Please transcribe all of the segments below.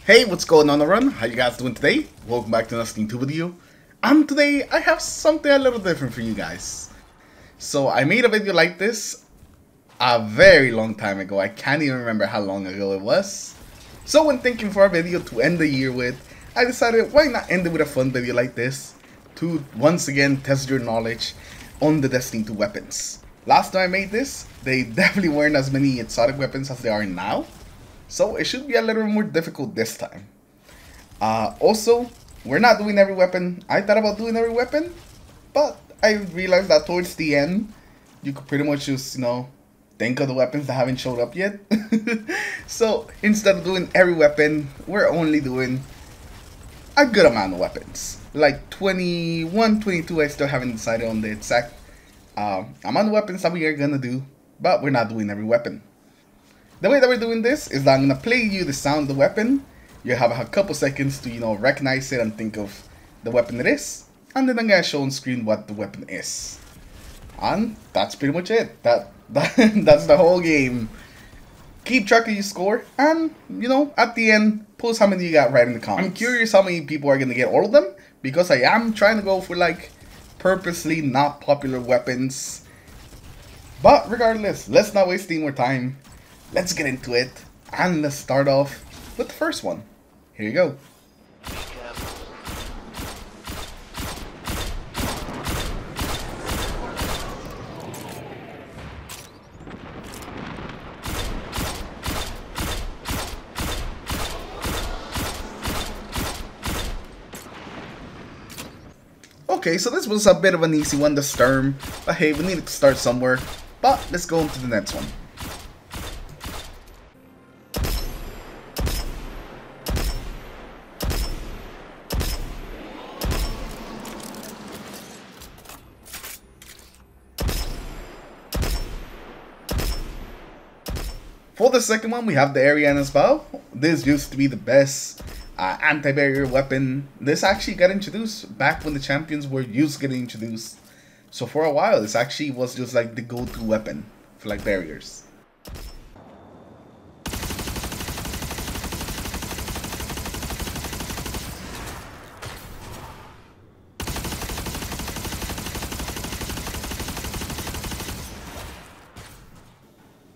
Hey, what's going on everyone? How you guys doing today? Welcome back to another Steam 2 video. And today I have something a little different for you guys. So I made a video like this a very long time ago. I can't even remember how long ago it was. So when thinking for a video to end the year with, I decided why not end it with a fun video like this to once again test your knowledge on the Destiny 2 weapons. Last time I made this, they definitely weren't as many exotic weapons as they are now. So it should be a little more difficult this time. Also, we're not doing every weapon. I thought about doing every weapon, but I realized that towards the end, you could pretty much just, think of the weapons that haven't showed up yet. So instead of doing every weapon, we're only doing a good amount of weapons. Like 21, 22, I still haven't decided on the exact amount of weapons that we are gonna do, but we're not doing every weapon. The way that we're doing this is that I'm going to play you the sound of the weapon. You have a couple seconds to, recognize it and think of the weapon it is. And then I'm going to show on screen what the weapon is. And that's pretty much it. That's the whole game. Keep track of your score. And, at the end, post how many you got right in the comments. I'm curious how many people are going to get all of them. Because I am trying to go for, purposely not popular weapons. But regardless, let's not waste any more time. Let's get into it, and let's start off with the first one. Here you go. Okay, so this was a bit of an easy one, the Sturm, but hey, we needed to start somewhere. But let's go into the next one. For the second one, we have the Ariana's Bow. This used to be the best anti-barrier weapon. This actually got introduced back when the champions were used getting introduced. So for a while, this actually was just like the go-to weapon for barriers.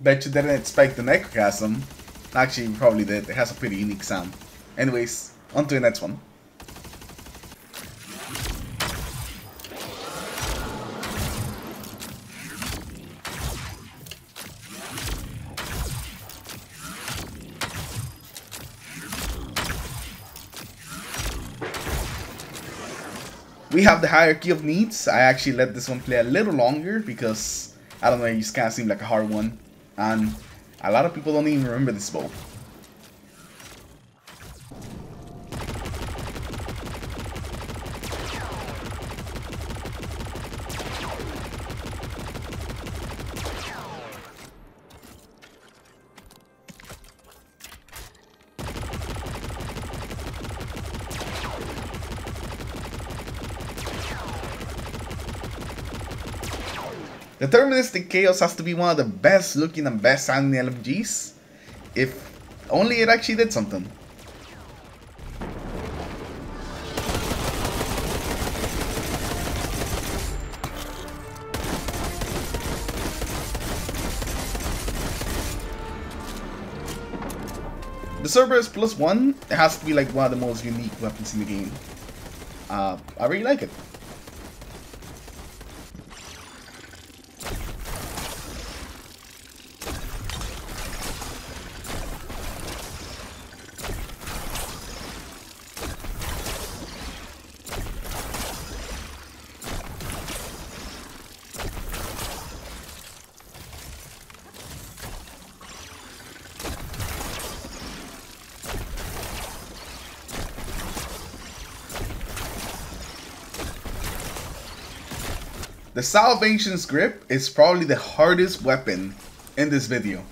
Bet you didn't expect the Necrochasm. Actually, you probably did. It has a pretty unique sound. Anyways, on to the next one. We have the Hierarchy of Needs. I actually let this one play a little longer because, I don't know, it just kind of seemed like a hard one. And a lot of people don't even remember this bow. Deterministic Chaos has to be one of the best looking and best sounding LMGs. If only it actually did something. The Cerberus +1, it has to be one of the most unique weapons in the game. I really like it. The Salvation's Grip is probably the hardest weapon in this video.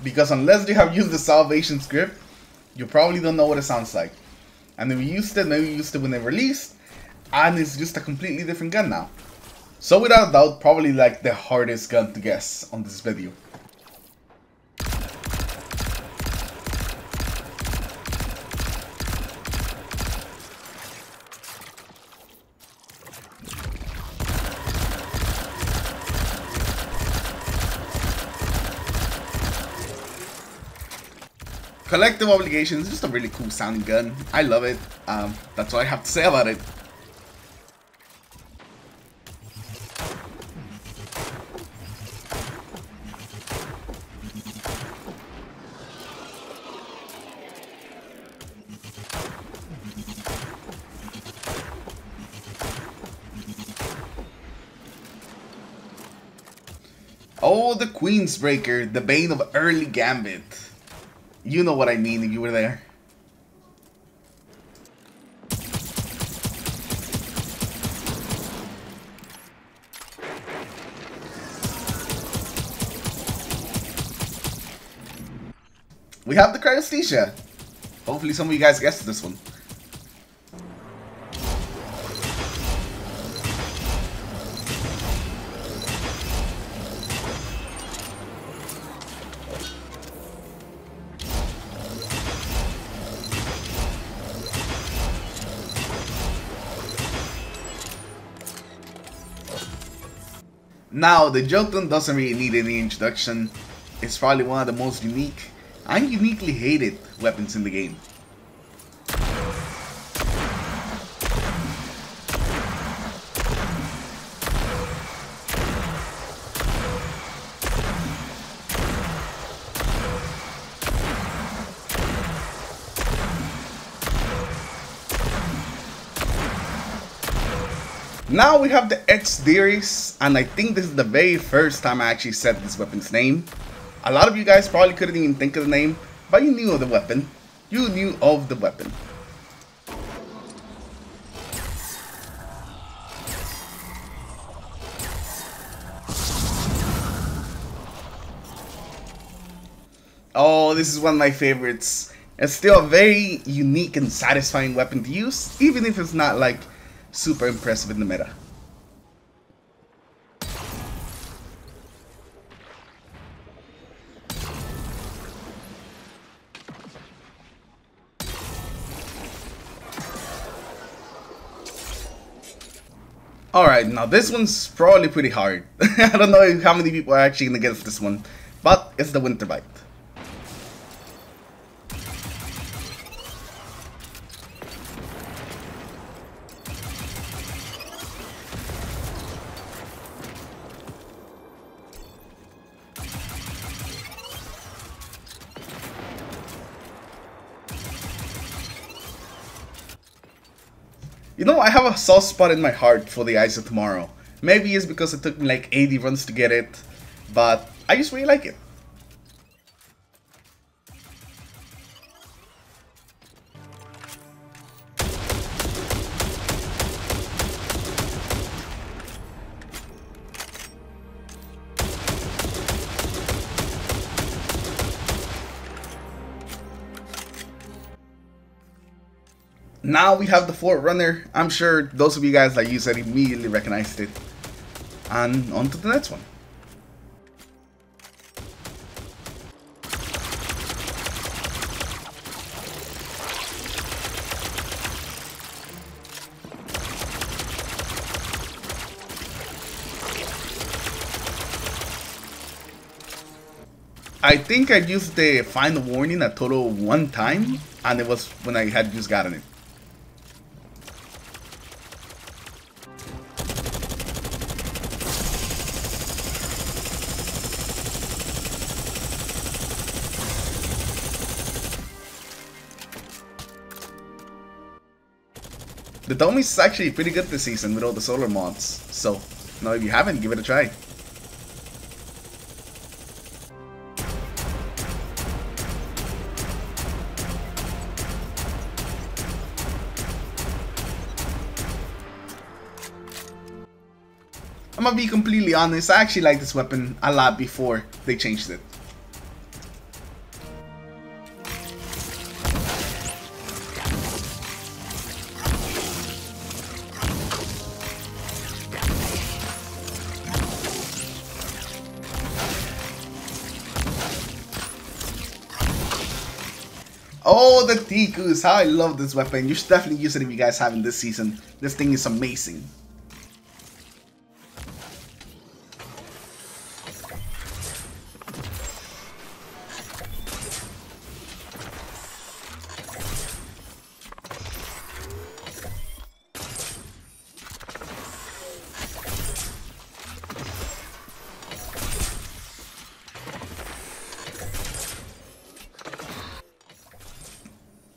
Because unless you have used the Salvation's Grip, you probably don't know what it sounds like. And if you used it, maybe you used it when it released, and it's just a completely different gun now. So without a doubt, probably the hardest gun to guess on this video. Collective Obligation is just a really cool sounding gun. I love it. That's all I have to say about it. Oh, the Queensbreaker, the bane of early Gambit. You know what I mean if you were there. We have the Cryosthesia. Hopefully some of you guys guessed this one. Now, the Jotun doesn't really need any introduction. It's probably one of the most unique and uniquely hated weapons in the game. Now we have the X-Series, and I think this is the very first time I actually said this weapon's name. A lot of you guys probably couldn't even think of the name, but you knew of the weapon. You knew of the weapon. Oh, this is one of my favorites. It's still a very unique and satisfying weapon to use, even if it's not like super impressive in the meta. Alright, now this one's probably pretty hard. I don't know how many people are actually gonna guess this one, but it's the Winter Bite. You know, I have a soft spot in my heart for the Eyes of Tomorrow. Maybe it's because it took me like 80 runs to get it, but I just really like it. Now we have the Forerunner. I'm sure those of you guys that use it immediately recognized it. And on to the next one. I think I used the Final Warning a total of 1 time, and it was when I had just gotten it. The Domis is actually pretty good this season with all the solar mods, so now if you haven't, give it a try. I'm gonna be completely honest, I actually liked this weapon a lot before they changed it. Oh, the Tikus! How I love this weapon. You should definitely use it if you guys haven't this season. This thing is amazing.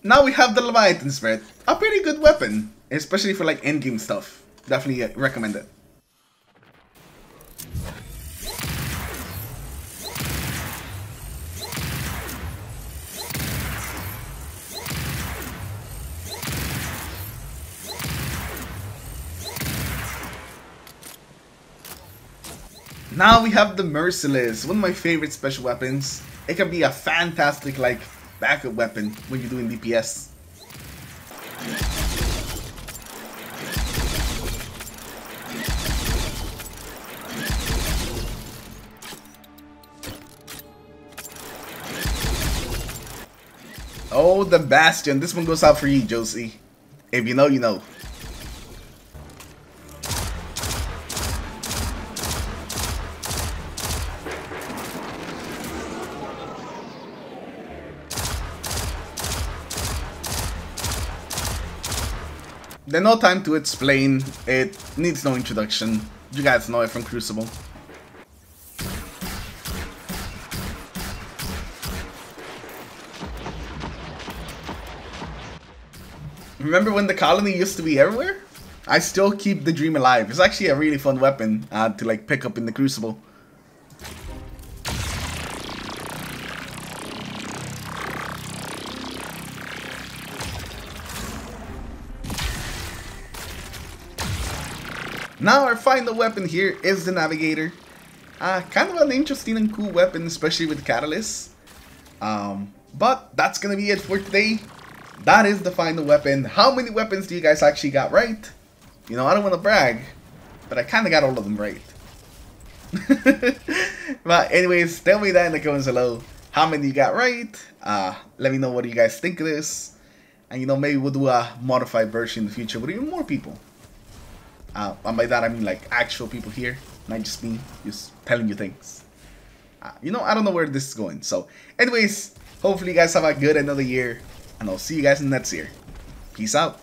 Now we have the Leviathan Spirit. A pretty good weapon, especially for like endgame stuff. Definitely recommend it. Now we have the Merciless, one of my favorite special weapons. It can be a fantastic like backup weapon when you're doing DPS. Oh, the Bastion. This one goes out for you, Josie. If you know, you know. There's no time to explain, it needs no introduction. You guys know it from Crucible. Remember when the colony used to be everywhere? I still keep the dream alive. It's actually a really fun weapon to like pick up in the Crucible. Now our final weapon here is the Navigator. Kind of an interesting and cool weapon, especially with Catalyst. But that's gonna be it for today. That is the final weapon. How many weapons do you guys actually got right? You know, I don't want to brag, but I kind of got all of them right. But anyways, tell me that in the comments below. How many you got right? Let me know what you guys think of this. And you know, maybe we'll do a modified version in the future with even more people. And by that I mean like actual people here, not just me, just telling you things. You know, I don't know where this is going. So anyways, hopefully you guys have a good another year. And I'll see you guys in the next year. Peace out.